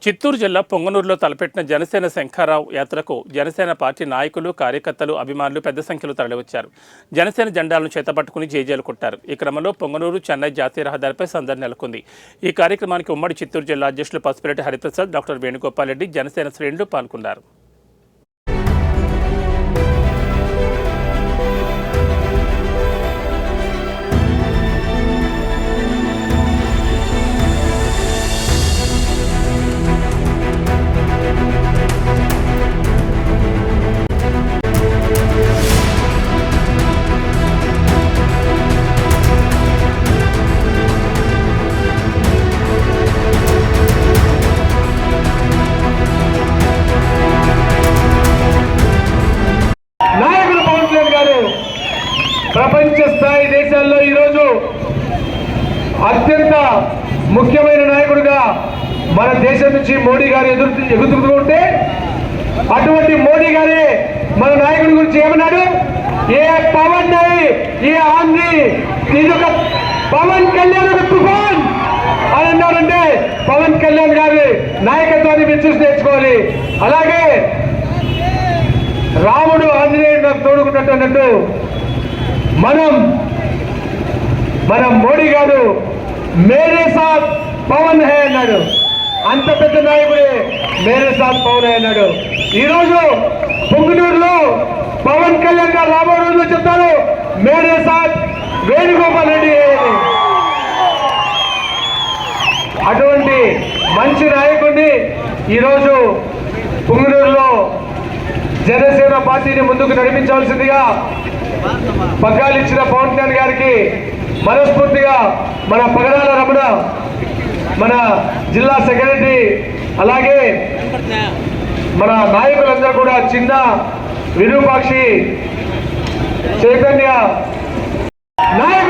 చిత్తూరు జిల్లా పొంగనూరులో తలపెట్టిన జనసేన శంఖారావు యాత్రకు జనసేన పార్టీ నాయకులు, కార్యకర్తలు, అభిమానులు పెద్ద సంఖ్యలో తరలివచ్చారు. జనసేన జెండాలను చేతపట్టుకుని జేజేలు కొట్టారు. ఈ క్రమంలో పొంగనూరు చెన్నై జాతీయ రహదారిపై సందడి నెలకొంది. ఈ కార్యక్రమానికి ఉమ్మడి చిత్తూరు జిల్లా అధ్యక్షులు పసుపిరెడ్డి హరిప్రసాద్, డాక్టర్ వేణుగోపాల్ రెడ్డి, జనసేన శ్రేణులు పాల్గొన్నారు. ప్రపంచ స్థాయి దేశాల్లో ఈరోజు అత్యంత ముఖ్యమైన నాయకుడిగా మన దేశం నుంచి మోడీ గారు ఎగురుతూ ఉంటే, అటువంటి మోడీ గారే మన నాయకుడి గురించి ఏమన్నాడు? ఏ పవన్ ఏ ఆంధ్రీ ఇది ఒక పవన్ కళ్యాణ్ ఒక తుఫాన్ అని అన్నాడంటే, పవన్ కళ్యాణ్ గారి నాయకత్వాన్ని మీరు చూసి నేర్చుకోవాలి. అలాగే రాముడు ఆంజనేయుడు నాకు తోడుకున్నట్టు అన్నట్టు మన మోడీ గారు మేరే సాత్ పవన్ హే అన్నాడు. అంత పెద్ద నాయకుడే మేరే సాత్ పవన్ హే అన్నాడు. ఈరోజు పొంగునూరులో పవన్ కళ్యాణ్ గారు రాబో రోజులో చెప్తారు మేరే సాత్ వేణుగోపాల్ రెడ్డి. అటువంటి మంచి నాయకుడిని ఈరోజు పొంగునూరులో జనసేన పార్టీని ముందుకు నడిపించాల్సిందిగా పగ్గాలు ఇచ్చిన పవన్ కళ్యాణ్ గారికి మనస్ఫూర్తిగా మన పగడాల రమణ, మన జిల్లా సెక్రటరీ, అలాగే మన నాయకులందరూ కూడా చిన్న విరూపాక్షి, చైతన్య నాయకులు